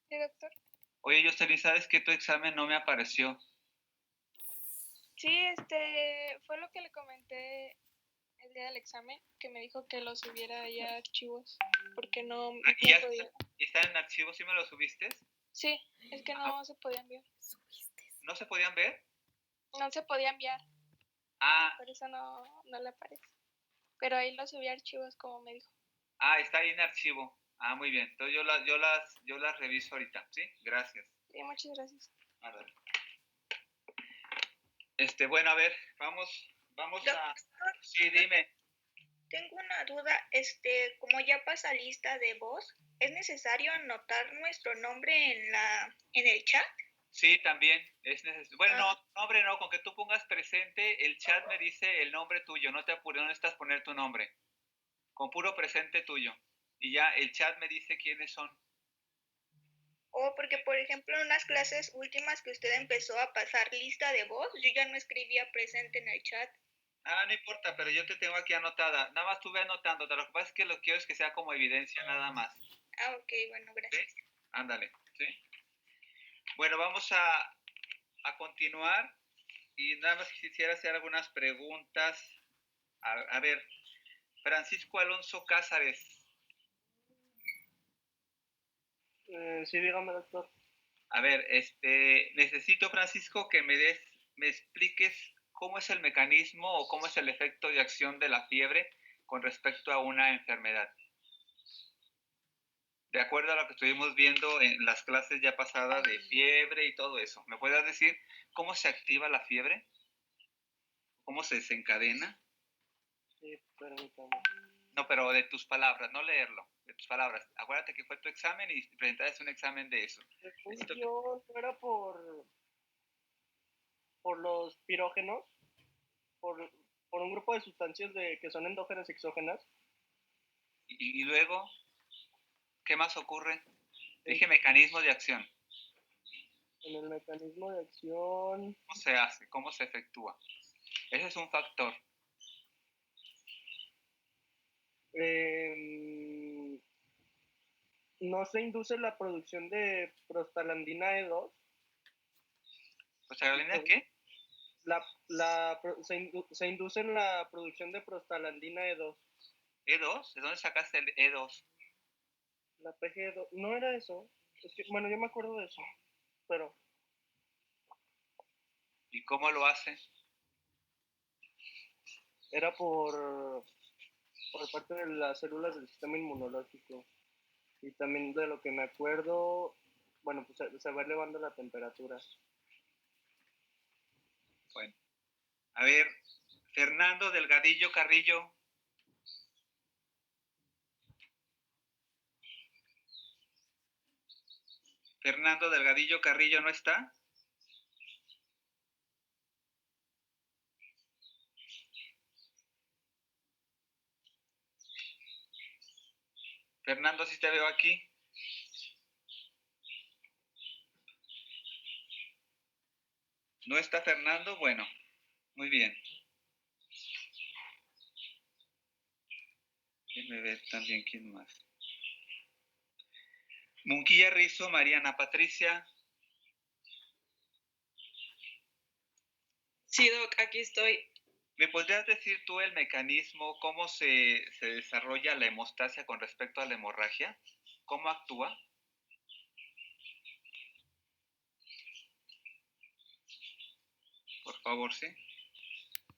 Sí, doctor. Oye, Jocelyn, ¿sabes que tu examen no me apareció? Sí, fue lo que le comenté el día del examen, que me dijo que lo subiera ahí a archivos, porque no ¿Y ya podía. está en archivo? ¿Sí me lo subiste? Sí, es que Ajá. no se podía enviar. ¿No se podían ver? No se podía enviar, Ah, por eso no le aparece. Pero ahí lo subí a archivos, como me dijo. está ahí en archivo. Muy bien. Entonces yo las reviso ahorita, ¿sí? Gracias. Sí, muchas gracias. Ándale. Bueno, a ver, vamos a... Doctor, Sí, dime. tengo una duda. Como ya pasa lista de voz, ¿es necesario anotar nuestro nombre en el chat? Sí, también es necesario. Bueno, Ah, no, nombre no, con que tú pongas presente, el chat me dice el nombre tuyo, no te apures, no necesitas poner tu nombre, con puro presente tuyo. Y ya el chat me dice quiénes son. porque por ejemplo en unas clases últimas que usted empezó a pasar lista de voz, yo ya no escribía presente en el chat. No importa, pero yo te tengo aquí anotada. Nada más estuve anotando. Lo que pasa es que lo quiero es que sea como evidencia nada más. Ok, bueno, ¿Sí? gracias. Ándale. ¿Sí? Bueno, vamos a continuar y nada más quisiera hacer algunas preguntas. A ver, Francisco Alonso Cázares. Sí, dígame, doctor. A ver, necesito, Francisco, que me expliques cómo es el mecanismo o cómo es el efecto de acción de la fiebre con respecto a una enfermedad. De acuerdo a lo que estuvimos viendo en las clases ya pasadas de fiebre y todo eso. ¿Me puedes decir cómo se activa la fiebre? ¿Cómo se desencadena? Sí, permítame. No, pero de tus palabras, no leerlo, de tus palabras. Acuérdate que fue tu examen y presentaste un examen de eso. Según Necesito que... yo, no era por los pirógenos, por, por un grupo de sustancias que son endógenas y exógenas. y luego, ¿qué más ocurre? En, Dije mecanismo de acción. en el mecanismo de acción, ¿Cómo se hace? ¿Cómo se efectúa? Ese es un factor. eh, no se induce la producción de prostaglandina E2. Pues, ¿Carolina qué? Se induce en la producción de prostaglandina E2. ¿E2? ¿De dónde sacaste el E2? La PG2, no era eso. Es que, bueno, yo me acuerdo de eso, pero ¿Y cómo lo hace? era por parte de las células del sistema inmunológico. Y también de lo que me acuerdo, bueno, pues se va elevando la temperatura. Bueno, a ver, Fernando Delgadillo Carrillo. Fernando Delgadillo Carrillo no está. Fernando, sí te veo aquí. ¿No está Fernando? Bueno, muy bien. Déjame ver también quién más. Munquilla Rizo, Mariana Patricia. Sí, Doc, aquí estoy. ¿Me podrías decir tú el mecanismo, cómo se desarrolla la hemostasia con respecto a la hemorragia? ¿Cómo actúa? Por favor, sí.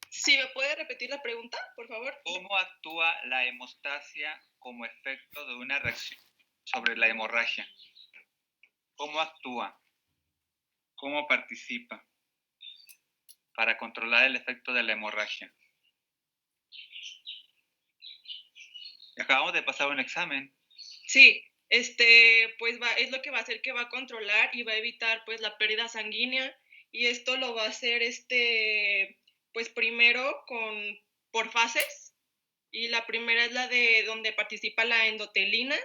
Sí, ¿me puede repetir la pregunta, por favor? ¿Cómo actúa la hemostasia como efecto de una reacción sobre la hemorragia? ¿Cómo actúa? ¿Cómo participa para controlar el efecto de la hemorragia? Acabamos de pasar un examen. Sí, pues es lo que va a hacer que va a controlar y va a evitar pues la pérdida sanguínea, y esto lo va a hacer pues primero por fases, y la primera es la de donde participa la endotelina,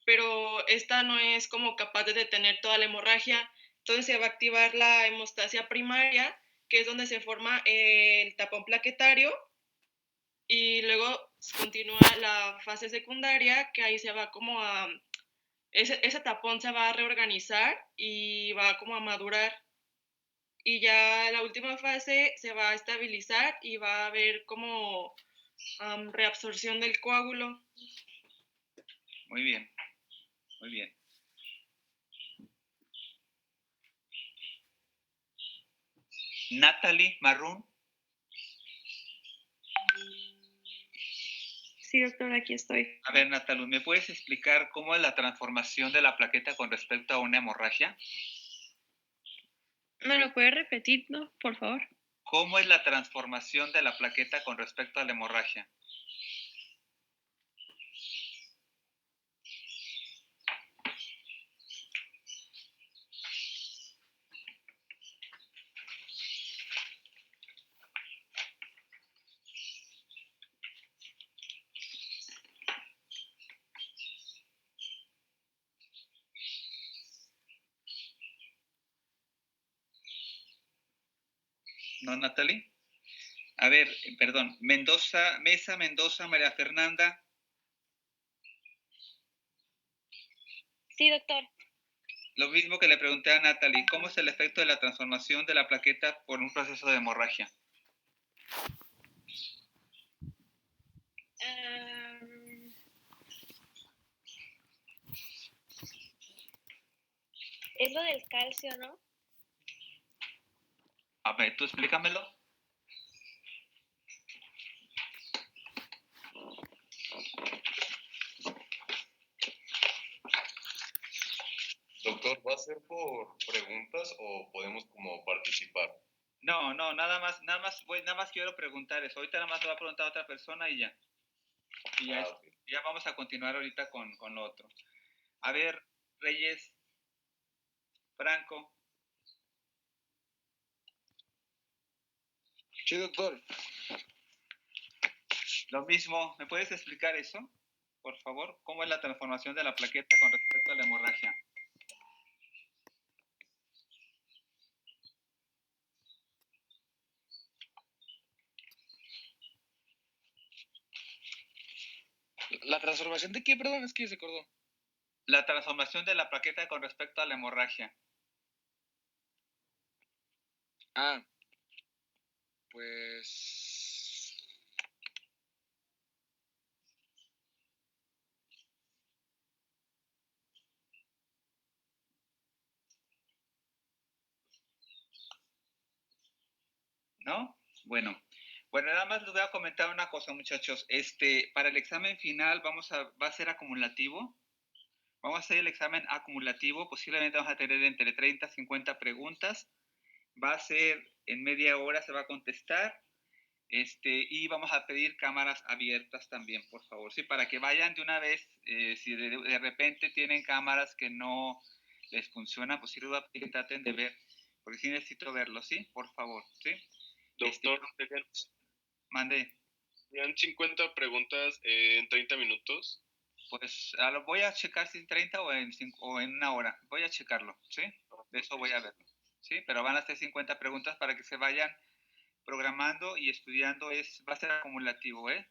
pero esta no es como capaz de detener toda la hemorragia. Entonces se va a activar la hemostasia primaria, que es donde se forma el tapón plaquetario, y luego continúa la fase secundaria, que ahí se va como a ese tapón se va a reorganizar y va como a madurar. Y ya la última fase se va a estabilizar y va a haber como reabsorción del coágulo. Muy bien, muy bien. Natalie Marrún. Sí, doctor, aquí estoy. A ver, Natalie, ¿me puedes explicar cómo es la transformación de la plaqueta con respecto a una hemorragia? ¿Me lo puede repetir, no? Por favor. ¿Cómo es la transformación de la plaqueta con respecto a la hemorragia? ¿No, Natalie? A ver, perdón, Mesa Mendoza, María Fernanda. Sí, doctor. Lo mismo que le pregunté a Natalie, ¿cómo es el efecto de la transformación de la plaqueta por un proceso de hemorragia? Es lo del calcio, ¿no? A ver, tú explícamelo. Doctor, ¿va a ser por preguntas o podemos como participar? No, nada más quiero preguntar eso. Ahorita nada más lo va a preguntar a otra persona y ya. Y ya, Ok. ya vamos a continuar ahorita con lo otro. A ver, Reyes, Franco. Sí, doctor. Lo mismo, ¿me puedes explicar eso? Por favor, ¿cómo es la transformación de la plaqueta con respecto a la hemorragia? ¿La transformación de qué? Perdón, es que se acordó. La transformación de la plaqueta con respecto a la hemorragia. Ah, pues... ¿No? Bueno, nada más les voy a comentar una cosa, muchachos. Para el examen final va a ser acumulativo. Vamos a hacer el examen acumulativo. Posiblemente vamos a tener entre 30 y 50 preguntas. Va a ser en media hora, se va a contestar. Y vamos a pedir cámaras abiertas también, por favor, ¿sí? Para que vayan de una vez, si de repente tienen cámaras que no les funcionan, pues sí les voy a pedir que traten de ver, porque sí necesito verlo, ¿sí? Por favor, ¿sí? Doctor, Mande. ¿tenían 50 preguntas en 30 minutos? Pues voy a checar si en 30 o en una hora. Voy a checarlo, ¿sí? De eso voy a verlo, ¿sí? Pero van a ser 50 preguntas para que se vayan programando y estudiando. Va a ser acumulativo, ¿eh?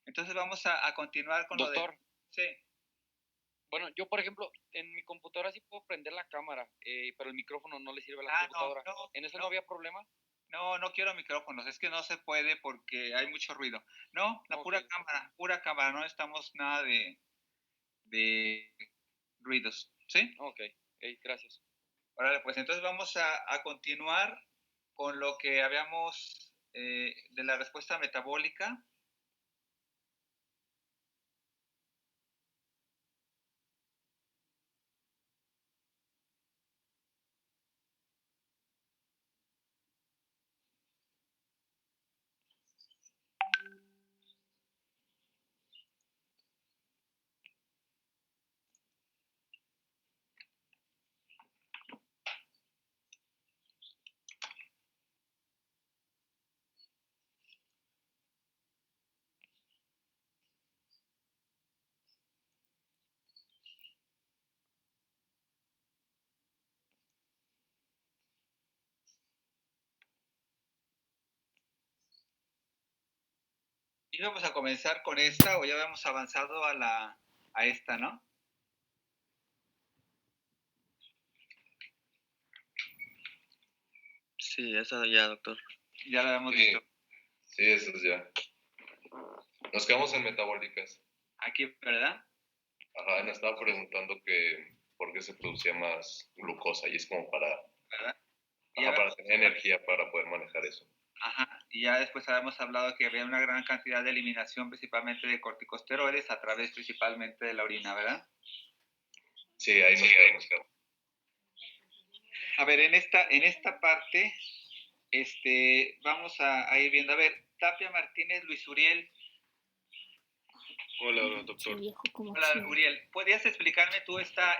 Entonces vamos a continuar con Doctor. lo de... Sí. Bueno, yo, por ejemplo, en mi computadora sí puedo prender la cámara, pero el micrófono no le sirve a la computadora. ¿En eso no había problema? No quiero micrófonos, es que no se puede porque hay mucho ruido. No, la Okay. pura cámara, no estamos nada de ruidos, ¿sí? Ok, gracias. Ahora, pues entonces vamos a continuar con lo que habíamos de la respuesta metabólica. Y vamos a comenzar con esta, o ya habíamos avanzado a esta, ¿no? Sí, esa ya, doctor. Ya lo habíamos Sí. visto. Sí, eso es ya. Nos quedamos en metabólicas. Aquí, ¿verdad? Ajá, me estaba preguntando que por qué se producía más glucosa y es como ¿Verdad? para tener energía para poder manejar eso. Ajá, y ya después habíamos hablado que había una gran cantidad de eliminación principalmente de corticosteroides a través principalmente de la orina, ¿verdad? Sí, ahí nos quedamos. A ver, en esta parte, vamos a ir viendo. A ver, Tapia Martínez, Luis Uriel. Hola, doctor. Hola, Uriel. ¿Podrías explicarme tú esta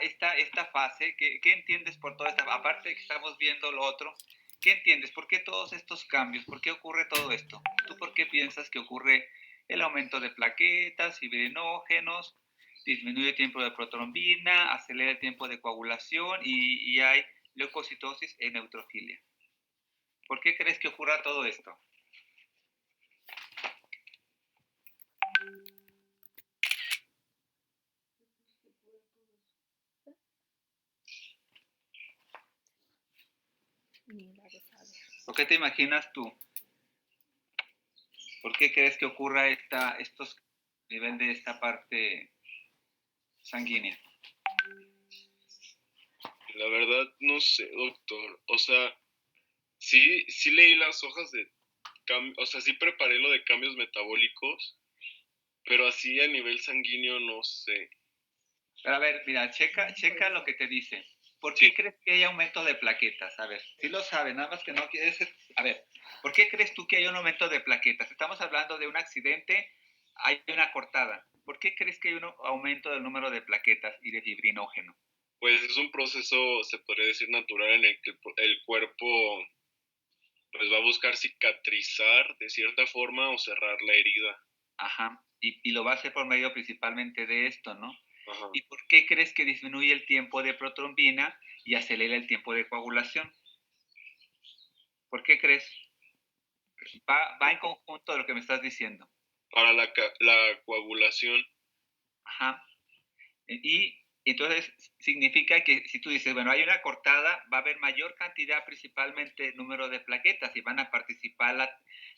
fase? ¿Qué entiendes por toda esta? Aparte de que estamos viendo lo otro, ¿qué entiendes? ¿Por qué todos estos cambios? ¿Por qué ocurre todo esto? ¿Tú por qué piensas que ocurre el aumento de plaquetas, fibrinógenos, disminuye el tiempo de protrombina, acelera el tiempo de coagulación y hay leucocitosis e neutrofilia? ¿Por qué crees que ocurra todo esto? ¿Por qué te imaginas tú? ¿Por qué crees que ocurra estos nivel de esta parte sanguínea? La verdad no sé, doctor. O sea, sí leí las hojas de o sea, sí preparé lo de cambios metabólicos, pero así a nivel sanguíneo no sé. Pero a ver, mira, checa lo que te dice. ¿Por qué crees que hay aumento de plaquetas? A ver, sí lo sabes, nada más que no quieres. A ver, ¿por qué crees tú que hay un aumento de plaquetas? Estamos hablando de un accidente, hay una cortada. ¿Por qué crees que hay un aumento del número de plaquetas y de fibrinógeno? Pues es un proceso, se podría decir, natural en el que el cuerpo pues va a buscar cicatrizar de cierta forma o cerrar la herida. Ajá, y lo va a hacer por medio principalmente de esto, ¿no? Ajá. ¿Y por qué crees que disminuye el tiempo de protrombina y acelera el tiempo de coagulación? ¿Por qué crees? Va en conjunto de lo que me estás diciendo. Para la coagulación. Ajá. Y entonces significa que si tú dices, bueno, hay una cortada, va a haber mayor cantidad, principalmente número de plaquetas, y van a participar,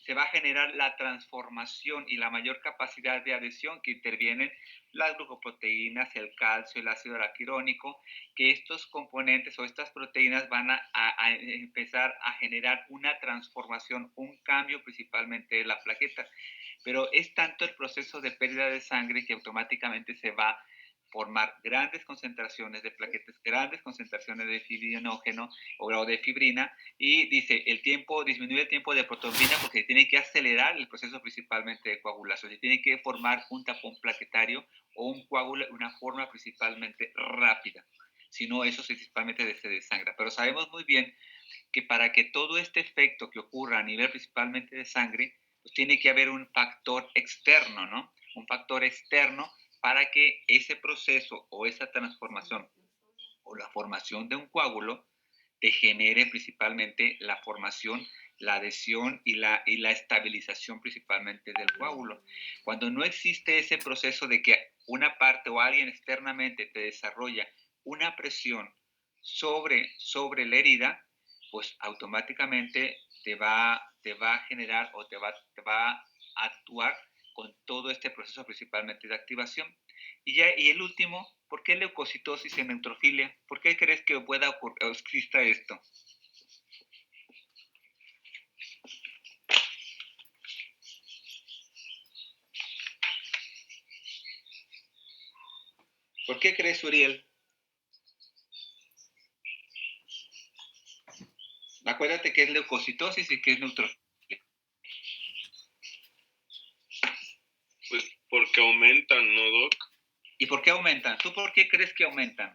se va a generar la transformación y la mayor capacidad de adhesión que intervienen las glucoproteínas, el calcio, el ácido araquirónico, que estos componentes o estas proteínas van a empezar a generar una transformación, un cambio principalmente de la plaqueta. Pero es tanto el proceso de pérdida de sangre que automáticamente se va a formar grandes concentraciones de plaquetas, grandes concentraciones de fibrinógeno o de fibrina, y dice, disminuye el tiempo de protrombina porque tiene que acelerar el proceso principalmente de coagulación, se tiene que formar un tapón plaquetario o un coágulo, una forma principalmente rápida, si no eso principalmente se desangra. Pero sabemos muy bien que para que todo este efecto que ocurra a nivel principalmente de sangre, pues tiene que haber un factor externo, ¿no? Un factor externo para que ese proceso o esa transformación o la formación de un coágulo te genere principalmente la formación, la adhesión y la estabilización principalmente del coágulo. Cuando no existe ese proceso de que una parte o alguien externamente te desarrolla una presión sobre la herida, pues automáticamente te va a generar o te va a actuar con todo este proceso principalmente de activación. Y el último, ¿por qué leucocitosis en neutrofilia? ¿Por qué crees que pueda ocurrir o exista esto? ¿Por qué crees, Uriel? Acuérdate que es leucocitosis y que es neutrofilia. Pues porque aumentan, ¿no, Doc? ¿Y por qué aumentan? ¿Tú por qué crees que aumentan?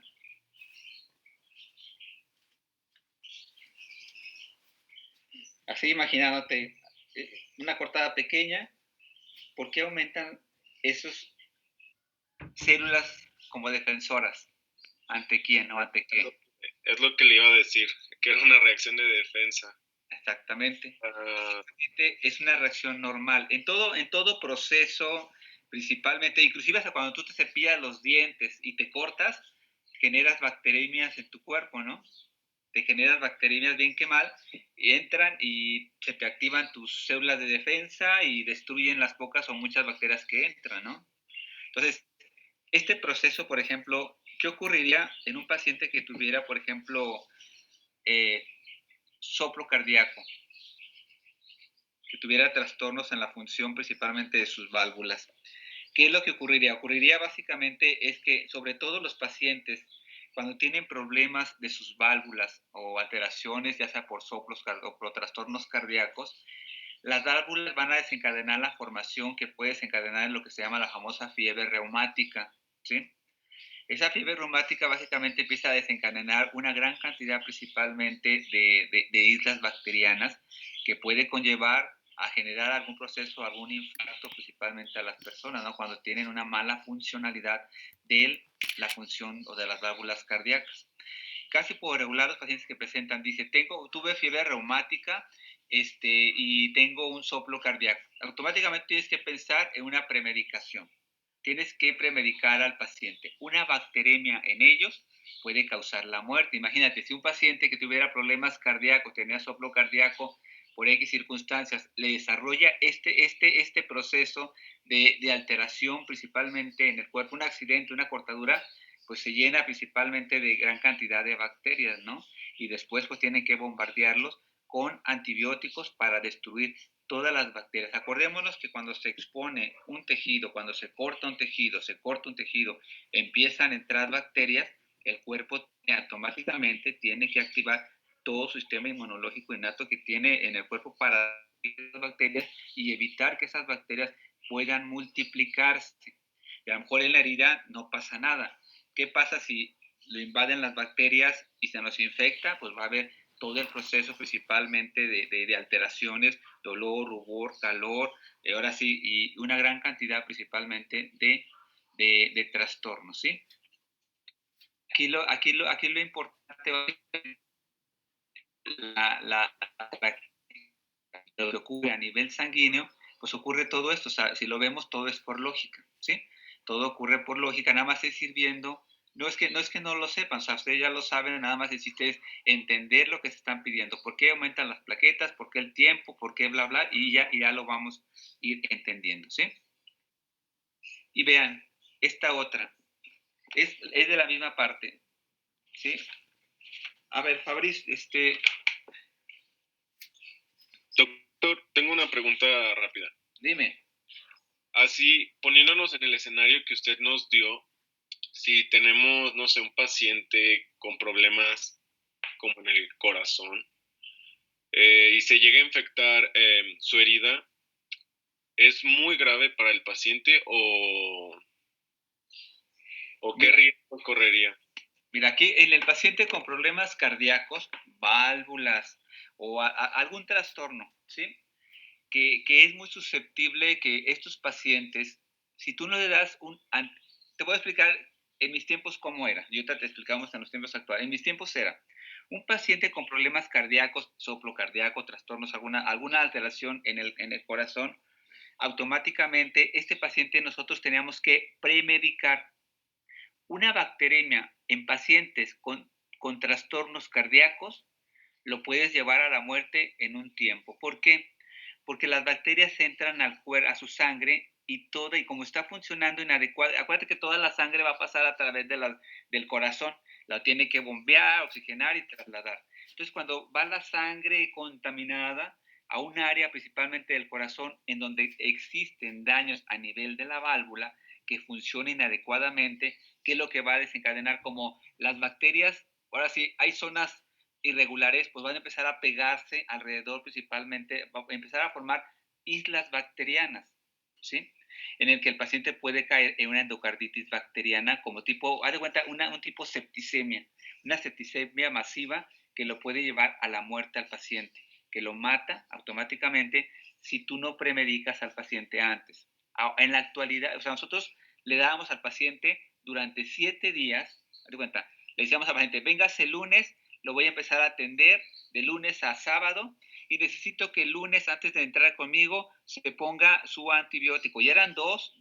Así imaginándote una cortada pequeña, ¿por qué aumentan esas células como defensoras? ¿Ante quién o ante qué? Es lo que le iba a decir, que era una reacción de defensa. Exactamente. Es una reacción normal. En todo proceso, principalmente, inclusive hasta cuando tú te cepillas los dientes y te cortas, generas bacterias en tu cuerpo, ¿no? te generas bacterias bien que mal, y entran y se te activan tus células de defensa y destruyen las pocas o muchas bacterias que entran, ¿no? Entonces, este proceso, por ejemplo, ¿qué ocurriría en un paciente que tuviera, por ejemplo, soplo cardíaco? Que tuviera trastornos en la función principalmente de sus válvulas. ¿Qué es lo que ocurriría? Ocurriría básicamente es que sobre todo los pacientes cuando tienen problemas de sus válvulas o alteraciones, ya sea por soplos o por trastornos cardíacos, las válvulas van a desencadenar la formación que puede desencadenar en lo que se llama la famosa fiebre reumática, ¿sí? Esa fiebre reumática básicamente empieza a desencadenar una gran cantidad principalmente de islas bacterianas que puede conllevar a generar algún proceso, algún infarto principalmente a las personas, ¿no? Cuando tienen una mala funcionalidad de la función o de las válvulas cardíacas. Casi por regular los pacientes que presentan, dice, tuve fiebre reumática y tengo un soplo cardíaco. Automáticamente tienes que pensar en una premedicación. Tienes que premedicar al paciente. Una bacteremia en ellos puede causar la muerte. Imagínate, si un paciente que tuviera problemas cardíacos, tenía soplo cardíaco, por X circunstancias, le desarrolla este proceso de alteración principalmente en el cuerpo, un accidente, una cortadura, pues se llena principalmente de gran cantidad de bacterias, ¿no? Y después pues tienen que bombardearlos con antibióticos para destruir todas las bacterias. Acordémonos que cuando se expone un tejido, cuando se corta un tejido, empiezan a entrar bacterias, el cuerpo automáticamente tiene que activar todo su sistema inmunológico innato que tiene en el cuerpo para las bacterias y evitar que esas bacterias puedan multiplicarse. Y a lo mejor en la herida no pasa nada. ¿Qué pasa si lo invaden las bacterias y se nos infecta? Pues va a haber todo el proceso principalmente de alteraciones, dolor, rubor, calor, ahora sí, y una gran cantidad principalmente de trastornos, ¿sí? Aquí lo importante lo que ocurre a nivel sanguíneo, pues ocurre todo esto, o sea, si lo vemos todo es por lógica, ¿sí? Todo ocurre por lógica, nada más es ir viendo, no es que no lo sepan, o sea, ustedes ya lo saben, nada más existe es entender lo que se están pidiendo, por qué aumentan las plaquetas, por qué el tiempo, por qué bla, bla, y ya lo vamos a ir entendiendo, ¿sí? Y vean, esta otra, es de la misma parte, ¿sí? A ver, Fabriz, Doctor, tengo una pregunta rápida. Dime. Así, poniéndonos en el escenario que usted nos dio, si tenemos, no sé, un paciente con problemas como en el corazón y se llega a infectar su herida, ¿es muy grave para el paciente o qué riesgo correría? Mira, aquí en el paciente con problemas cardíacos, válvulas o algún trastorno, ¿sí? Que es muy susceptible que estos pacientes, si tú no le das te voy a explicar en mis tiempos cómo era, y ahorita te explicamos en los tiempos actuales. En mis tiempos era un paciente con problemas cardíacos, soplo cardíaco, trastornos, alguna alteración en el corazón, automáticamente este paciente nosotros teníamos que premedicar. Una bacteremia en pacientes con trastornos cardíacos lo puedes llevar a la muerte en un tiempo. ¿Por qué? Porque las bacterias entran a su sangre y como está funcionando inadecuada, acuérdate que toda la sangre va a pasar a través del corazón, la tiene que bombear, oxigenar y trasladar. Entonces, cuando va la sangre contaminada a un área principalmente del corazón en donde existen daños a nivel de la válvula que funciona inadecuadamente, ¿qué es lo que va a desencadenar? Como las bacterias, ahora sí, hay zonas irregulares, pues van a empezar a pegarse alrededor principalmente, va a empezar a formar islas bacterianas, ¿sí? En el que el paciente puede caer en una endocarditis bacteriana como tipo, haz de cuenta, un tipo septicemia, una septicemia masiva que lo puede llevar a la muerte al paciente, que lo mata automáticamente si tú no premedicas al paciente antes. En la actualidad, o sea, nosotros le dábamos al paciente durante 7 días, haz de cuenta, le decíamos al paciente, véngase el lunes, lo voy a empezar a atender de lunes a sábado y necesito que el lunes antes de entrar conmigo se ponga su antibiótico. Y eran dos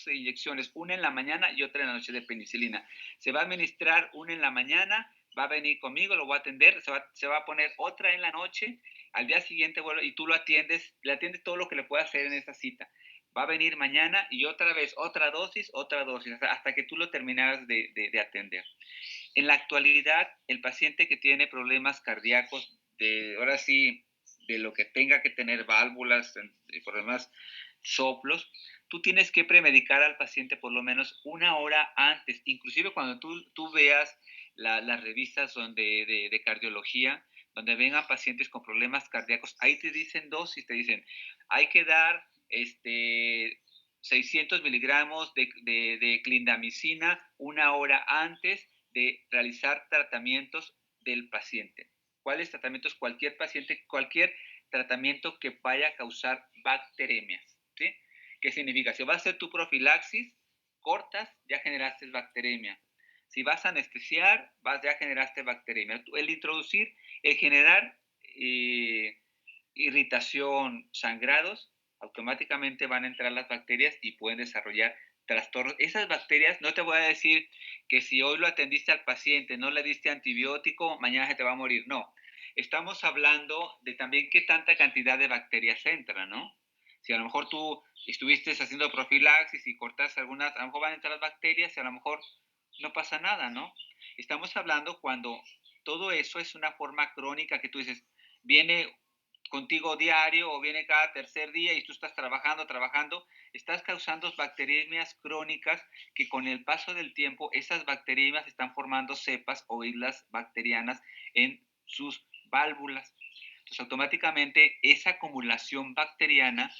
inyecciones, una en la mañana y otra en la noche de penicilina. Se va a administrar una en la mañana va a venir conmigo, lo voy a atender, se va a poner otra en la noche, al día siguiente vuelve y tú lo atiendes, le atiendes todo lo que le pueda hacer en esa cita. Va a venir mañana y otra vez, otra dosis, hasta que tú lo terminaras de atender. En la actualidad, el paciente que tiene problemas cardíacos, ahora sí, de lo que tenga que tener válvulas, problemas, soplos, tú tienes que premedicar al paciente por lo menos una hora antes. Inclusive cuando tú veas las revistas de cardiología, donde vengan pacientes con problemas cardíacos, ahí te dicen dosis, te dicen, hay que dar 600 miligramos de clindamicina una hora antes de realizar tratamientos del paciente. ¿Cuáles tratamientos? Cualquier paciente, cualquier tratamiento que vaya a causar bacteremias, ¿sí? ¿Qué significa? Si vas a hacer tu profilaxis, cortas, ya generaste bacteremia. Si vas a anestesiar, ya generaste bacteremia. El introducir, el generar irritación, sangrados, automáticamente van a entrar las bacterias y pueden desarrollar trastornos. Esas bacterias, no te voy a decir que si hoy lo atendiste al paciente, no le diste antibiótico, mañana se te va a morir. No. Estamos hablando de también qué tanta cantidad de bacterias entra, ¿no? Si a lo mejor tú estuviste haciendo profilaxis y cortas algunas, a lo mejor van a entrar las bacterias y a lo mejor no pasa nada, ¿no? Estamos hablando cuando todo eso es una forma crónica que tú dices, viene contigo diario o viene cada tercer día y tú estás trabajando, estás causando bacteriemias crónicas que con el paso del tiempo esas bacteriemias están formando cepas o islas bacterianas en sus válvulas. Entonces automáticamente esa acumulación bacteriana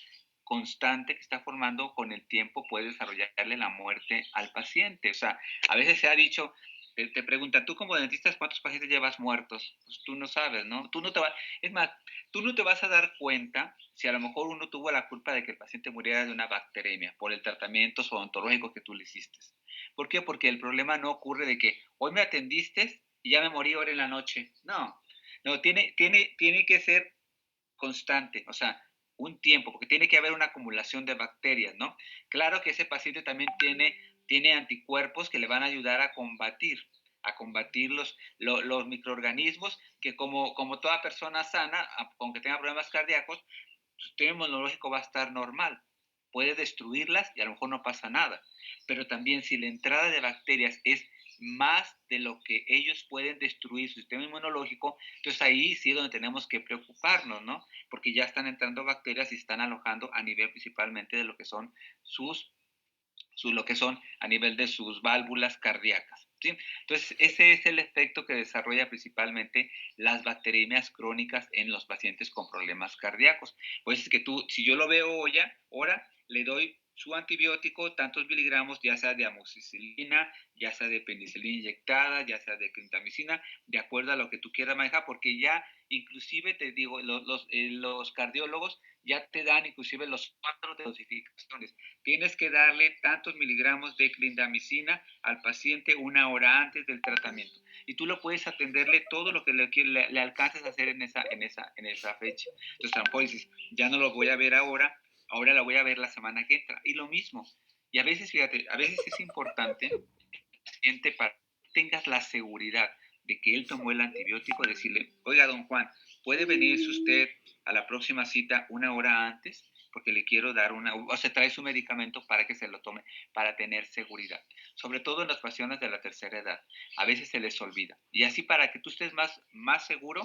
constante que está formando con el tiempo puede desarrollarle la muerte al paciente. O sea, a veces se ha dicho, te preguntan, tú como dentista, ¿cuántos pacientes llevas muertos? Pues tú no sabes, ¿no? Es más, tú no te vas a dar cuenta si a lo mejor uno tuvo la culpa de que el paciente muriera de una bacteremia por el tratamiento odontológico que tú le hiciste. ¿Por qué? Porque el problema no ocurre de que hoy me atendiste y ya me morí ahora en la noche. No, tiene que ser constante, o sea, un tiempo, porque tiene que haber una acumulación de bacterias, ¿no? Claro que ese paciente también tiene anticuerpos que le van a ayudar a combatir los microorganismos que como toda persona sana, aunque tenga problemas cardíacos, su sistema inmunológico va a estar normal. Puede destruirlas y a lo mejor no pasa nada. Pero también si la entrada de bacterias es más de lo que ellos pueden destruir su sistema inmunológico, entonces ahí sí es donde tenemos que preocuparnos, ¿no? Porque ya están entrando bacterias y están alojando a nivel principalmente de lo que son lo que son a nivel de sus válvulas cardíacas, ¿sí? Entonces, ese es el efecto que desarrolla principalmente las bacteriemias crónicas en los pacientes con problemas cardíacos. Pues es que si yo lo veo ahora le doy su antibiótico, tantos miligramos, ya sea de amoxicilina, ya sea de penicilina inyectada, ya sea de clindamicina, de acuerdo a lo que tú quieras manejar, porque ya inclusive te digo, los cardiólogos ya te dan inclusive los 4 de dosificaciones. Tienes que darle tantos miligramos de clindamicina al paciente una hora antes del tratamiento. Y tú lo puedes atenderle todo lo que le alcances a hacer en esa fecha. Entonces, a lo mejor dices, ya no lo voy a ver ahora la voy a ver la semana que entra. Y lo mismo. Y a veces, fíjate, a veces es importante que el paciente, para que tengas la seguridad de que él tomó el antibiótico, decirle, oiga, don Juan, ¿puede venirse usted a la próxima cita una hora antes? Porque le quiero dar o se trae su medicamento para que se lo tome, para tener seguridad. Sobre todo en las personas de la tercera edad. A veces se les olvida. Y así para que tú estés más seguro,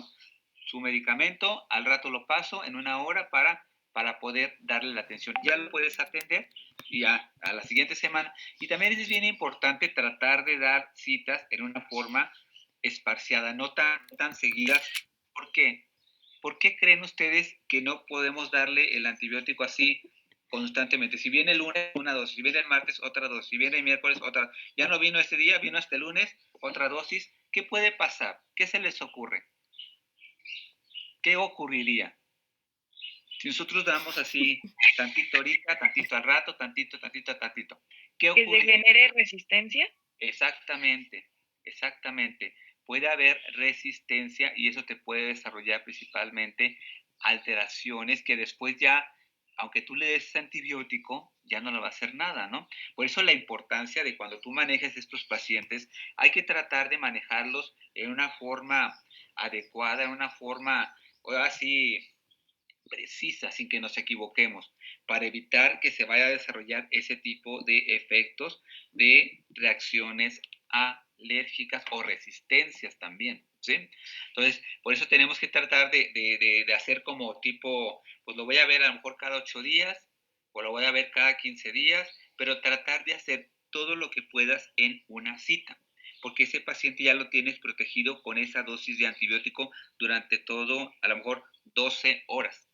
su medicamento, al rato lo paso en una hora para poder darle la atención. Ya lo puedes atender y a la siguiente semana. Y también es bien importante tratar de dar citas en una forma esparciada, no tan seguidas. ¿Por qué? ¿Por qué creen ustedes que no podemos darle el antibiótico así constantemente? Si viene el lunes, una dosis, si viene el martes, otra dosis, si viene el miércoles, otra. Ya no vino este día, vino hasta el lunes, otra dosis. ¿Qué puede pasar? ¿Qué se les ocurre? ¿Qué ocurriría? Si nosotros damos así, tantito ahorita, tantito al rato, tantito. ¿Qué ocurre? ¿Que se genere resistencia? Exactamente. Puede haber resistencia y eso te puede desarrollar principalmente alteraciones que después ya, aunque tú le des antibiótico, ya no le va a hacer nada, ¿no? Por eso la importancia de cuando tú manejes estos pacientes, hay que tratar de manejarlos en una forma adecuada, en una forma, ahora sí, precisa, sin que nos equivoquemos, para evitar que se vaya a desarrollar ese tipo de efectos de reacciones alérgicas o resistencias también, ¿sí? Entonces, por eso tenemos que tratar de hacer como tipo, pues lo voy a ver a lo mejor cada 8 días, o lo voy a ver cada 15 días, pero tratar de hacer todo lo que puedas en una cita, porque ese paciente ya lo tienes protegido con esa dosis de antibiótico durante todo, a lo mejor 12 horas.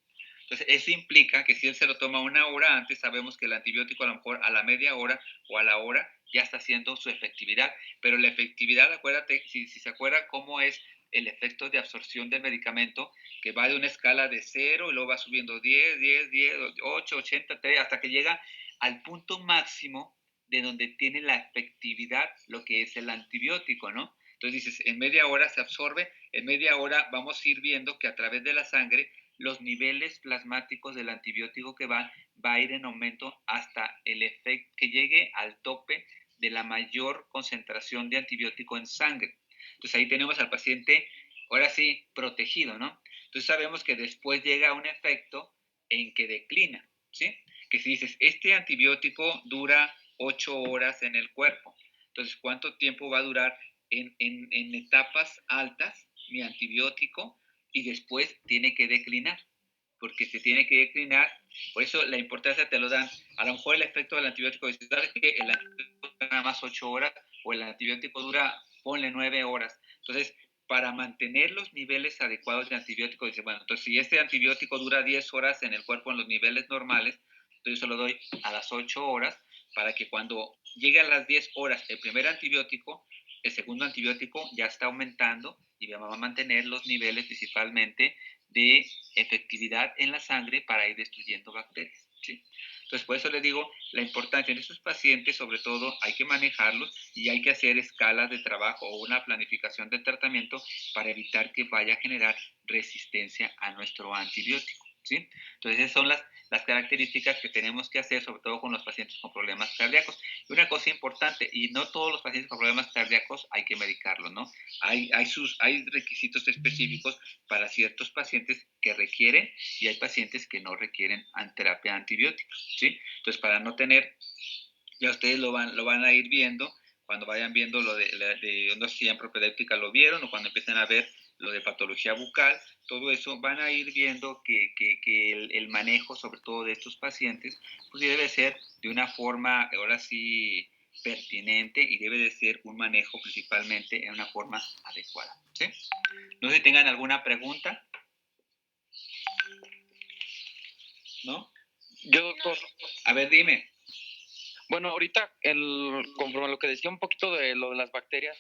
Entonces, eso implica que si él se lo toma una hora antes, sabemos que el antibiótico a lo mejor a la media hora o a la hora ya está haciendo su efectividad. Pero la efectividad, acuérdate, si se acuerda cómo es el efecto de absorción del medicamento, que va de una escala de 0 y luego va subiendo 10, 10, 10, 8, 80, 3, hasta que llega al punto máximo de donde tiene la efectividad lo que es el antibiótico, ¿no? Entonces dices, en media hora se absorbe, en media hora vamos a ir viendo que a través de la sangre los niveles plasmáticos del antibiótico que va a ir en aumento hasta el efecto que llegue al tope de la mayor concentración de antibiótico en sangre. Entonces ahí tenemos al paciente, ahora sí, protegido, ¿no? Entonces sabemos que después llega un efecto en que declina, ¿sí? Que si dices, este antibiótico dura 8 horas en el cuerpo, entonces ¿cuánto tiempo va a durar en etapas altas mi antibiótico? Y después tiene que declinar, porque se tiene que declinar, por eso la importancia te lo dan. A lo mejor el efecto del antibiótico es que el antibiótico dura nada más 8 horas o el antibiótico dura, ponle 9 horas. Entonces, para mantener los niveles adecuados de antibiótico, dice, bueno, entonces si este antibiótico dura 10 horas en el cuerpo en los niveles normales, entonces yo se lo doy a las 8 horas para que cuando llegue a las 10 horas el primer antibiótico, el segundo antibiótico ya está aumentando y va a mantener los niveles principalmente de efectividad en la sangre para ir destruyendo bacterias, ¿sí? Entonces, por eso les digo, la importancia en estos pacientes, sobre todo, hay que manejarlos y hay que hacer escalas de trabajo o una planificación de tratamiento para evitar que vaya a generar resistencia a nuestro antibiótico, ¿sí? Entonces, esas son las características que tenemos que hacer, sobre todo con los pacientes con problemas cardíacos. Y una cosa importante, y no todos los pacientes con problemas cardíacos hay que medicarlos, ¿no? Hay requisitos específicos para ciertos pacientes que requieren y hay pacientes que no requieren terapia antibiótica, ¿sí? Entonces, para no tener, ya ustedes lo van a ir viendo cuando vayan viendo lo de no sé si en propedéutica lo vieron o cuando empiecen a ver lo de patología bucal, todo eso van a ir viendo que el manejo, sobre todo de estos pacientes, pues debe ser de una forma, ahora sí, pertinente y debe de ser un manejo principalmente en una forma adecuada, ¿sí? No sé si tengan alguna pregunta. ¿No? Yo, doctor. A ver, dime. Bueno, ahorita, conforme a lo que decía un poquito de lo de las bacterias,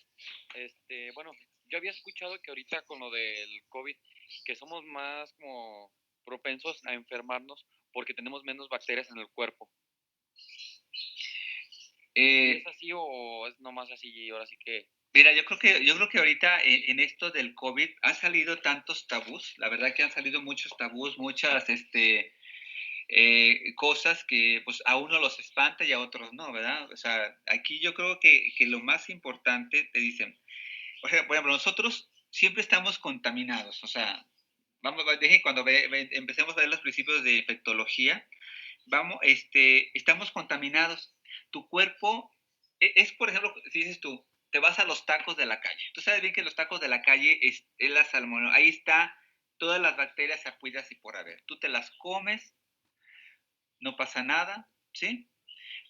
bueno, yo había escuchado que ahorita con lo del COVID, que somos más como propensos a enfermarnos porque tenemos menos bacterias en el cuerpo. ¿Es así o es nomás así y ahora sí que...? Mira, yo creo que ahorita en esto del COVID han salido tantos tabús, la verdad que han salido muchos tabús, muchas cosas que pues a uno los espanta y a otros no, ¿verdad? O sea, aquí yo creo que lo más importante, te dicen, o sea, por ejemplo, nosotros siempre estamos contaminados, o sea, deje cuando empecemos a ver los principios de infectología, estamos contaminados. Tu cuerpo es, por ejemplo, si dices tú, te vas a los tacos de la calle. Tú sabes bien que los tacos de la calle es la salmonela. Ahí está todas las bacterias habidas y por haber. Tú te las comes, no pasa nada, ¿sí?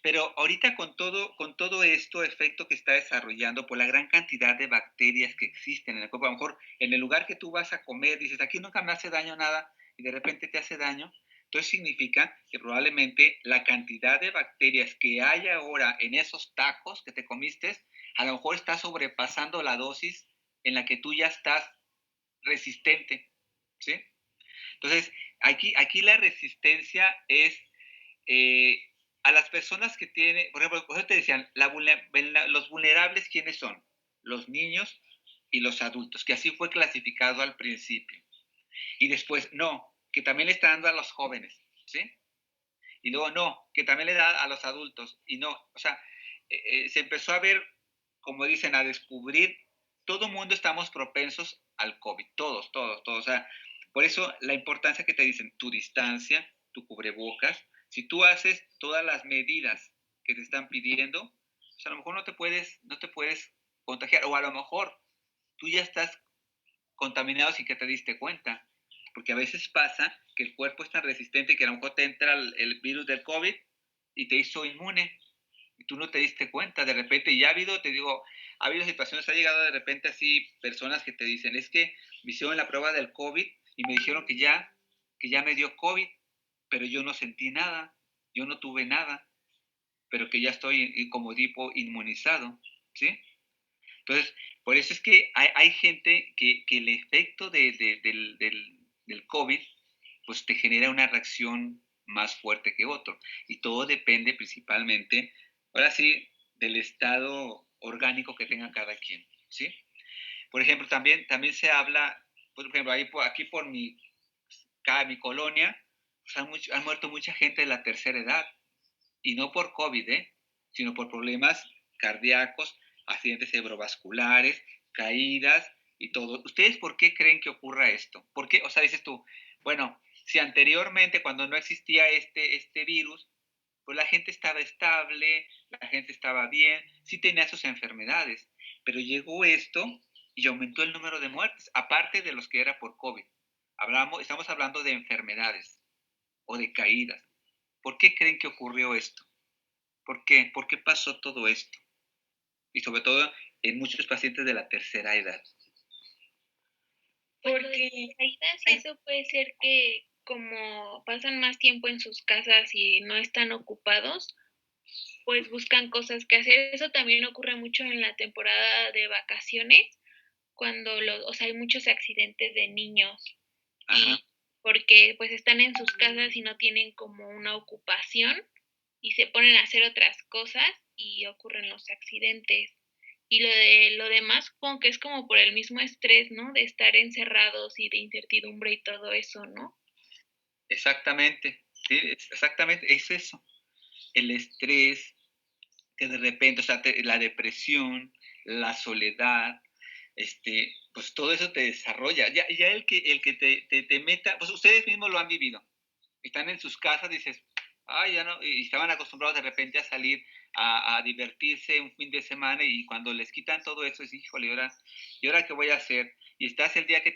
Pero ahorita con todo esto, efecto que está desarrollando por la gran cantidad de bacterias que existen en el cuerpo, a lo mejor en el lugar que tú vas a comer, dices, aquí nunca me hace daño nada, y de repente te hace daño, entonces significa que probablemente la cantidad de bacterias que hay ahora en esos tacos que te comiste, a lo mejor está sobrepasando la dosis en la que tú ya estás resistente, ¿sí? Entonces, aquí la resistencia es a las personas que tienen, por ejemplo, te decían, los vulnerables, ¿quiénes son? Los niños y los adultos, que así fue clasificado al principio. Y después, no, que también le está dando a los jóvenes, ¿sí? y luego no, que también le da a los adultos, y no, o sea, se empezó a ver, como dicen, a descubrir, todo mundo estamos propensos al COVID, todos, todos, todos, o sea, por eso la importancia que te dicen, tu distancia, tu cubrebocas, si tú haces todas las medidas que te están pidiendo, pues a lo mejor no te puedes contagiar, o a lo mejor tú ya estás contaminado sin que te diste cuenta, porque a veces pasa que el cuerpo es tan resistente que a lo mejor te entra el virus del COVID y te hizo inmune, y tú no te diste cuenta, de repente, ya ha habido, te digo, ha habido situaciones, ha llegado de repente así personas que te dicen, es que me hicieron la prueba del COVID y me dijeron que ya me dio COVID, pero yo no sentí nada, yo no tuve nada, pero que ya estoy como tipo inmunizado, ¿sí? Entonces, por eso es que hay gente que el efecto del COVID, pues te genera una reacción más fuerte que otro. Y todo depende principalmente, ahora sí, del estado orgánico que tenga cada quien, ¿sí? Por ejemplo, también se habla, por ejemplo, aquí por mi colonia, pues han muerto mucha gente de la tercera edad, y no por COVID, sino por problemas cardíacos, accidentes cerebrovasculares, caídas y todo. ¿Ustedes por qué creen que ocurra esto? ¿Por qué? O sea, dices tú, bueno, si anteriormente, cuando no existía este virus, pues la gente estaba estable, la gente estaba bien, sí tenía sus enfermedades, pero llegó esto y aumentó el número de muertes, aparte de los que era por COVID. Estamos hablando de enfermedades o de caídas. ¿Por qué creen que ocurrió esto? ¿Por qué? ¿Por qué pasó todo esto? Y sobre todo en muchos pacientes de la tercera edad. Porque eso puede ser que como pasan más tiempo en sus casas y no están ocupados, pues buscan cosas que hacer. Eso también ocurre mucho en la temporada de vacaciones, cuando o sea, hay muchos accidentes de niños. Ajá. Y porque pues están en sus casas y no tienen como una ocupación y se ponen a hacer otras cosas y ocurren los accidentes. Y lo demás supongo que es como por el mismo estrés, ¿no? De estar encerrados y de incertidumbre y todo eso, ¿no? Exactamente, sí, exactamente, es eso. El estrés, que de repente, o sea, la depresión, la soledad, pues todo eso te desarrolla. Ya el que te meta, pues ustedes mismos lo han vivido. Están en sus casas, dices, ay, ya no, y estaban acostumbrados de repente a salir a divertirse un fin de semana, y cuando les quitan todo eso, es, híjole, ¿y ahora qué voy a hacer? Y estás el día que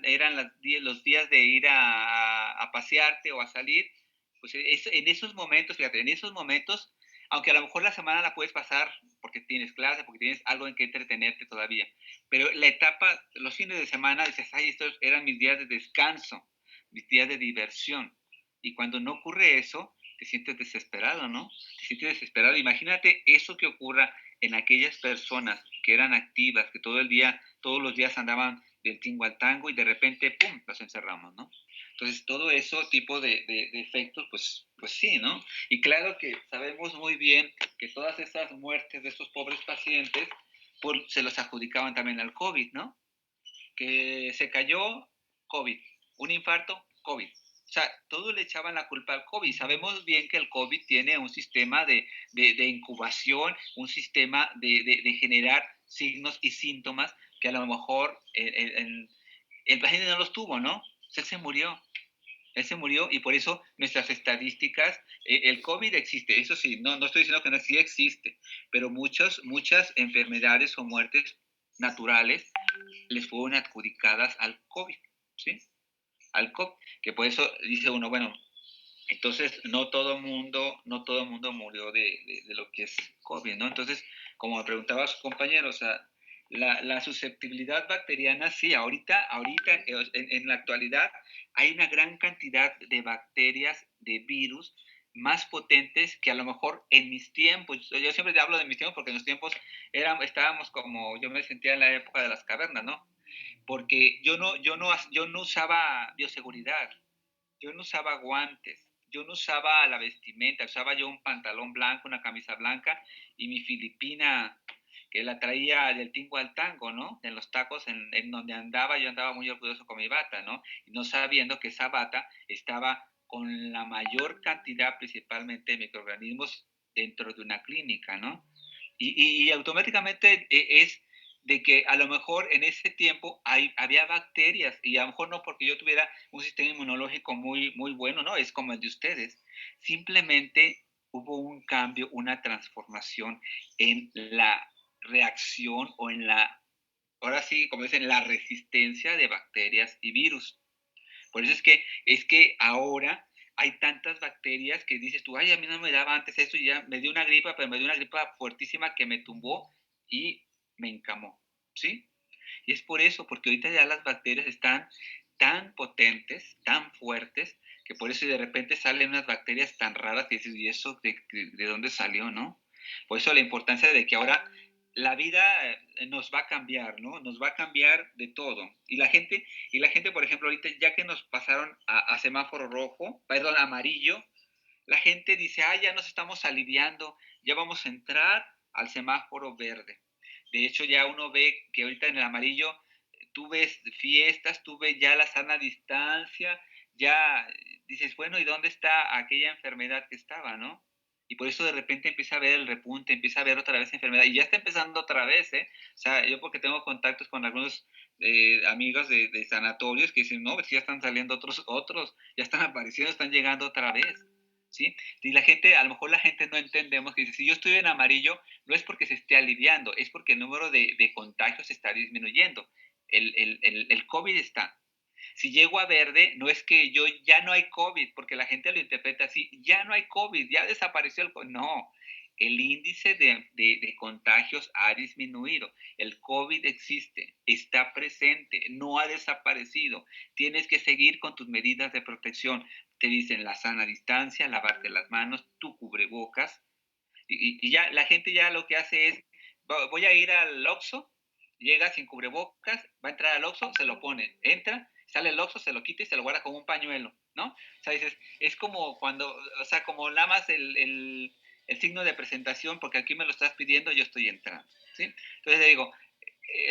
eran los días de ir a pasearte o a salir, pues en esos momentos, fíjate, en esos momentos, aunque a lo mejor la semana la puedes pasar porque tienes clase, porque tienes algo en que entretenerte todavía, pero la etapa, los fines de semana, dices, ay, estos eran mis días de descanso, mis días de diversión. Y cuando no ocurre eso, te sientes desesperado, ¿no? Te sientes desesperado. Imagínate eso que ocurra en aquellas personas que eran activas, que todos los días andaban del tingo al tango, y de repente, ¡pum!, los encerramos, ¿no? Entonces, todo eso tipo de efectos, pues sí, ¿no? Y claro que sabemos muy bien que todas esas muertes de estos pobres pacientes, se los adjudicaban también al COVID, ¿no? Que se cayó, COVID. Un infarto, COVID. O sea, todos le echaban la culpa al COVID. Sabemos bien que el COVID tiene un sistema de incubación, un sistema de generar signos y síntomas que a lo mejor el paciente no los tuvo, ¿no? Él se murió. Él se murió, y por eso nuestras estadísticas, el COVID existe, eso sí, no estoy diciendo que no, sí existe, pero muchas enfermedades o muertes naturales les fueron adjudicadas al COVID, ¿sí? Al COVID, que por eso dice uno, bueno, entonces no todo mundo murió de lo que es COVID, ¿no? Entonces, como me preguntaba su compañero, o sea, la susceptibilidad bacteriana, sí, ahorita en la actualidad hay una gran cantidad de bacterias, de virus, más potentes que a lo mejor en mis tiempos. Yo siempre te hablo de mis tiempos porque en los tiempos estábamos como, yo me sentía en la época de las cavernas, ¿no? Porque yo no usaba bioseguridad, yo no usaba guantes, yo no usaba la vestimenta, usaba yo un pantalón blanco, una camisa blanca y mi filipina, que la traía del tingo al tango, ¿no? En los tacos en donde andaba, yo andaba muy orgulloso con mi bata, ¿no? Y no sabiendo que esa bata estaba con la mayor cantidad principalmente de microorganismos dentro de una clínica, ¿no? Y automáticamente es de que a lo mejor en ese tiempo había bacterias y a lo mejor no porque yo tuviera un sistema inmunológico muy, muy bueno, no, es como el de ustedes. Simplemente hubo un cambio, una transformación en la reacción o en la, ahora sí, como dicen, la resistencia de bacterias y virus. Por eso es que ahora hay tantas bacterias que dices tú, ay, a mí no me daba antes esto y ya me dio una gripa, pero me dio una gripa fuertísima que me tumbó y me encamó, ¿sí? Y es por eso, porque ahorita ya las bacterias están tan potentes, tan fuertes, que por eso de repente salen unas bacterias tan raras que dices, ¿y eso de dónde salió, no? Por eso la importancia de que ahora la vida nos va a cambiar, ¿no? Nos va a cambiar de todo. Y la gente, por ejemplo, ahorita ya que nos pasaron a semáforo rojo, perdón, amarillo, la gente dice, ah, ya nos estamos aliviando, ya vamos a entrar al semáforo verde. De hecho, ya uno ve que ahorita en el amarillo tú ves fiestas, tú ves ya la sana distancia, ya dices, bueno, ¿y dónde está aquella enfermedad que estaba, no? Y por eso de repente empieza a ver el repunte, empieza a ver otra vez enfermedad, y ya está empezando otra vez, ¿eh? O sea, yo porque tengo contactos con algunos amigos de sanatorios que dicen, no, pues ya están saliendo otros, ya están apareciendo, están llegando otra vez, ¿sí? Y la gente, a lo mejor la gente no entendemos que dice, si yo estoy en amarillo, no es porque se esté aliviando, es porque el número de contagios está disminuyendo. El COVID está. Si llego a verde, no es que yo ya no hay COVID, porque la gente lo interpreta así, ya no hay COVID, ya desapareció el COVID. No, el índice de contagios ha disminuido. El COVID existe, está presente, no ha desaparecido. Tienes que seguir con tus medidas de protección. Te dicen la sana distancia, lavarte las manos, tu cubrebocas. Y ya la gente ya lo que hace es, voy a ir al Oxxo, llega sin cubrebocas, va a entrar al Oxxo, se lo pone, entra, sale el Oxxo, se lo quita y se lo guarda con un pañuelo, ¿no? O sea, dices, es como cuando, o sea, como nada más el signo de presentación, porque aquí me lo estás pidiendo, yo estoy entrando, ¿sí? Entonces le digo,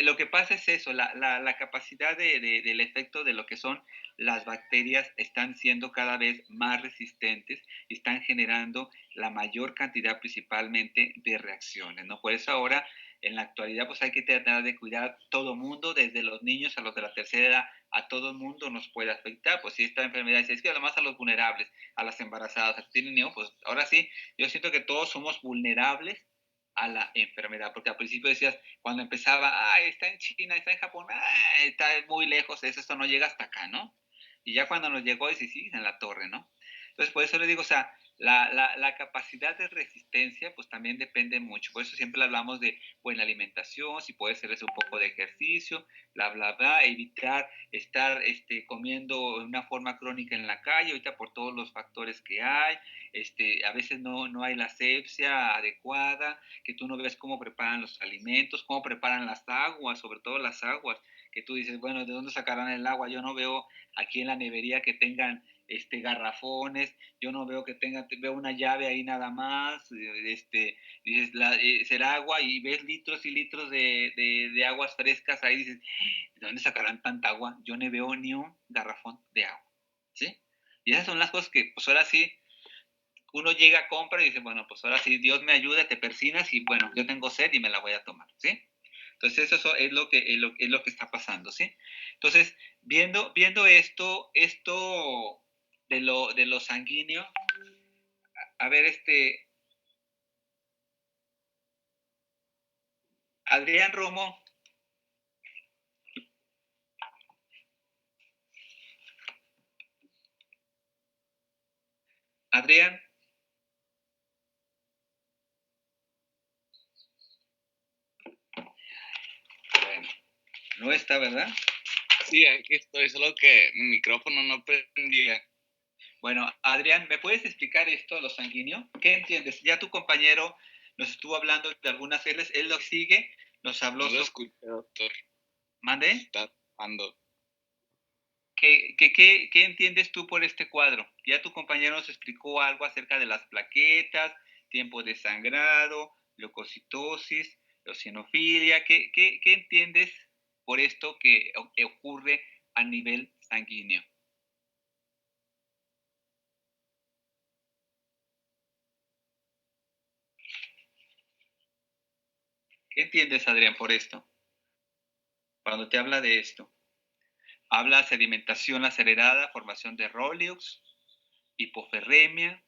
lo que pasa es eso, la capacidad del efecto de lo que son las bacterias están siendo cada vez más resistentes y están generando la mayor cantidad principalmente de reacciones, ¿no? Por eso ahora, en la actualidad, pues hay que tratar de cuidar todo mundo, desde los niños a los de la tercera edad, a todo el mundo nos puede afectar, pues si esta enfermedad es que además a los vulnerables, a las embarazadas, a los que tienen niños, pues ahora sí, yo siento que todos somos vulnerables a la enfermedad, porque al principio decías, cuando empezaba, ah, está en China, está en Japón, ah, está muy lejos, esto no llega hasta acá, ¿no? Y ya cuando nos llegó, dice, sí, en la torre, ¿no? Entonces, por eso le digo, o sea, la capacidad de resistencia, pues también depende mucho. Por eso siempre hablamos de buena alimentación, si puede ser eso un poco de ejercicio, bla, bla, bla, evitar estar comiendo de una forma crónica en la calle, ahorita por todos los factores que hay, a veces no hay la asepsia adecuada, que tú no ves cómo preparan los alimentos, cómo preparan las aguas, sobre todo las aguas, que tú dices, bueno, ¿de dónde sacarán el agua? Yo no veo aquí en la nevería que tengan garrafones, yo no veo que tengan, veo una llave ahí nada más, dices, será agua y ves litros y litros de aguas frescas ahí, dices, ¿de dónde sacarán tanta agua? Yo no veo ni un garrafón de agua, ¿sí? Y esas son las cosas que, pues ahora sí, uno llega, compra y dice, bueno, pues ahora sí, Dios me ayuda, te persinas y bueno, yo tengo sed y me la voy a tomar, ¿sí? Entonces eso es lo que está pasando, ¿sí? Entonces, viendo esto de lo sanguíneo, a ver, Adrián Romo, Adrián, bueno, no está, ¿verdad? Sí, aquí estoy, solo que mi micrófono no prendía. Bueno, Adrián, ¿me puedes explicar esto, lo sanguíneo? ¿Qué entiendes? Ya tu compañero nos estuvo hablando de algunas reglas, él lo sigue, nos habló... No lo escuché, doctor. ¿Mande? Está tapando. ¿Qué entiendes tú por este cuadro? Ya tu compañero nos explicó algo acerca de las plaquetas, tiempo de sangrado, leucocitosis, eosinofilia. ¿Qué entiendes por esto que ocurre a nivel sanguíneo? ¿Qué entiendes, Adrián, por esto? Cuando te habla de esto, habla sedimentación acelerada, formación de Roleux, hipoferremia,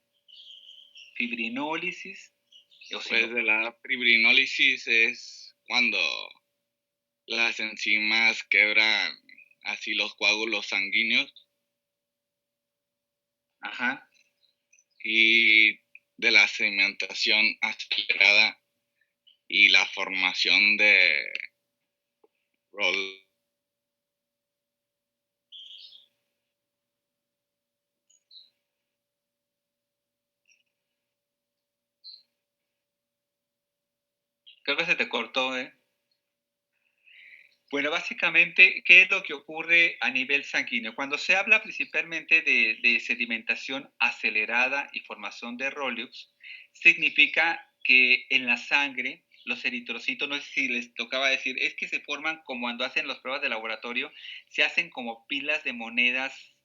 fibrinólisis. Pues de la fibrinólisis es cuando las enzimas quebran así los coágulos sanguíneos. Ajá. Y de la sedimentación acelerada y la formación de Creo que se te cortó, ¿eh? Bueno, básicamente, ¿qué es lo que ocurre a nivel sanguíneo? Cuando se habla principalmente de sedimentación acelerada y formación de Roleux, significa que en la sangre los eritrocitos, no sé si les tocaba decir, es que se forman como cuando hacen las pruebas de laboratorio, se hacen como pilas de monedas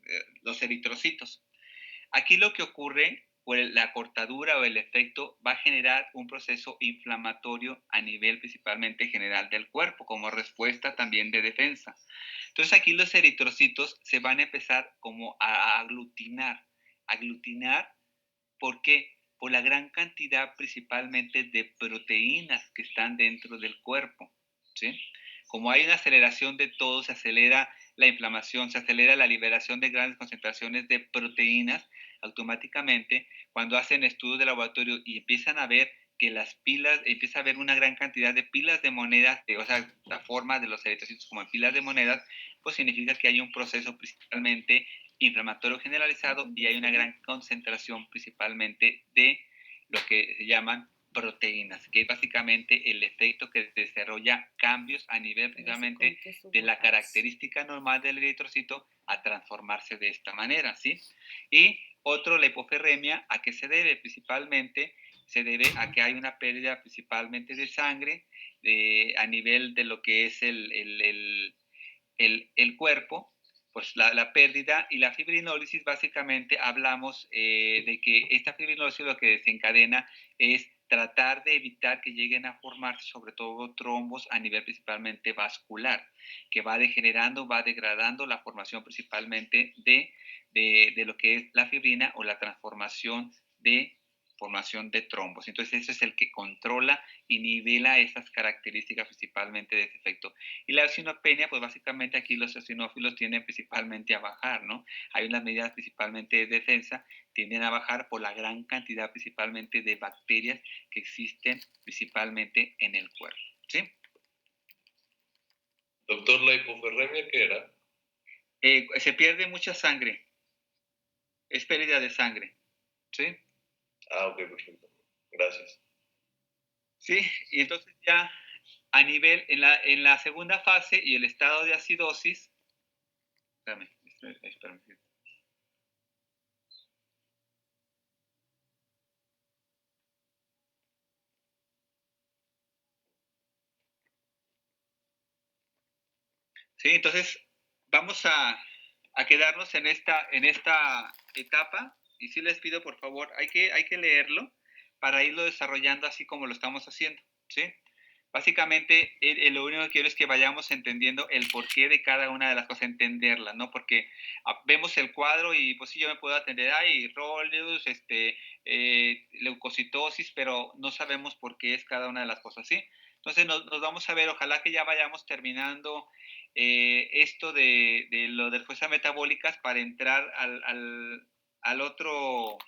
los eritrocitos. Aquí lo que ocurre, por la cortadura o el efecto, va a generar un proceso inflamatorio a nivel principalmente general del cuerpo, como respuesta también de defensa. Entonces aquí los eritrocitos se van a empezar como a aglutinar. Aglutinar, ¿por qué? Por la gran cantidad principalmente de proteínas que están dentro del cuerpo, ¿sí? Como hay una aceleración de todo, se acelera la inflamación, se acelera la liberación de grandes concentraciones de proteínas, automáticamente cuando hacen estudios de laboratorio y empiezan a ver que las pilas, empieza a haber una gran cantidad de pilas de monedas, o sea, la forma de los eritrocitos como en pilas de monedas, pues significa que hay un proceso principalmente inflamatorio generalizado y hay una gran concentración principalmente de lo que se llaman proteínas, que es básicamente el efecto que desarrolla cambios a nivel precisamente de la característica normal del eritrocito a transformarse de esta manera, ¿sí? Y otro, la hipoferremia, ¿a qué se debe? Principalmente se debe a que hay una pérdida principalmente de sangre a nivel de lo que es el cuerpo, pues la pérdida y la fibrinólisis, básicamente hablamos de que esta fibrinólisis lo que desencadena es tratar de evitar que lleguen a formarse sobre todo trombos a nivel principalmente vascular, que va degenerando, va degradando la formación principalmente de lo que es la fibrina o la transformación de formación de trombos. Entonces, eso es el que controla y nivela esas características principalmente de ese efecto. Y la eosinopenia, pues básicamente aquí los eosinófilos tienden principalmente a bajar, ¿no? Hay unas medidas principalmente de defensa, tienden a bajar por la gran cantidad principalmente de bacterias que existen principalmente en el cuerpo, ¿sí? Doctor, ¿la hipoferremia qué era? Se pierde mucha sangre, es pérdida de sangre, ¿sí? Ah, ok, perfecto. Gracias. Sí, y entonces ya a nivel, en la segunda fase y el estado de acidosis, espérame. Sí, entonces vamos a quedarnos en esta etapa y sí les pido por favor, hay que leerlo para irlo desarrollando así como lo estamos haciendo, ¿sí? Básicamente, lo único que quiero es que vayamos entendiendo el porqué de cada una de las cosas, entenderlas, ¿no? Porque vemos el cuadro y pues sí, yo me puedo atender, hay Roleux, leucocitosis, pero no sabemos por qué es cada una de las cosas, ¿sí? Entonces nos vamos a ver, ojalá que ya vayamos terminando esto de lo de fuerzas metabólicas para entrar al otro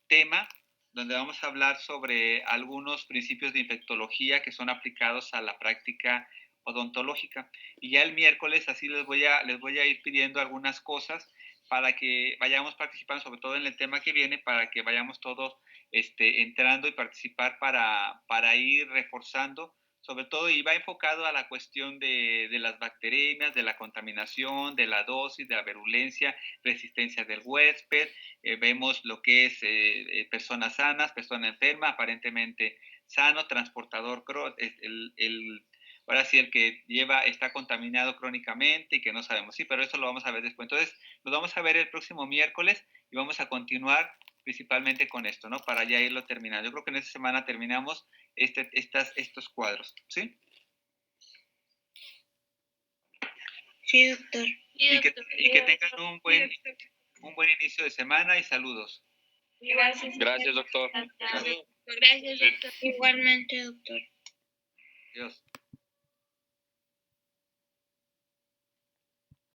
tema donde vamos a hablar sobre algunos principios de infectología que son aplicados a la práctica odontológica. Y ya el miércoles así les voy a ir pidiendo algunas cosas para que vayamos participando, sobre todo en el tema que viene, para que vayamos todos entrando y participar para ir reforzando, sobre todo, y va enfocado a la cuestión de las bacterias, de la contaminación, de la dosis, de la virulencia, resistencia del huésped, vemos lo que es personas sanas, persona enferma, aparentemente sano, transportador, ahora sí el que está contaminado crónicamente y que no sabemos, sí, pero eso lo vamos a ver después. Entonces, nos vamos a ver el próximo miércoles y vamos a continuar principalmente con esto, ¿no? Para ya irlo terminando. Yo creo que en esta semana terminamos estos cuadros, ¿sí? Sí, doctor. Y que tengan un buen inicio de semana y saludos. Gracias. Gracias, doctor. Gracias, doctor. Igualmente, doctor. Adiós.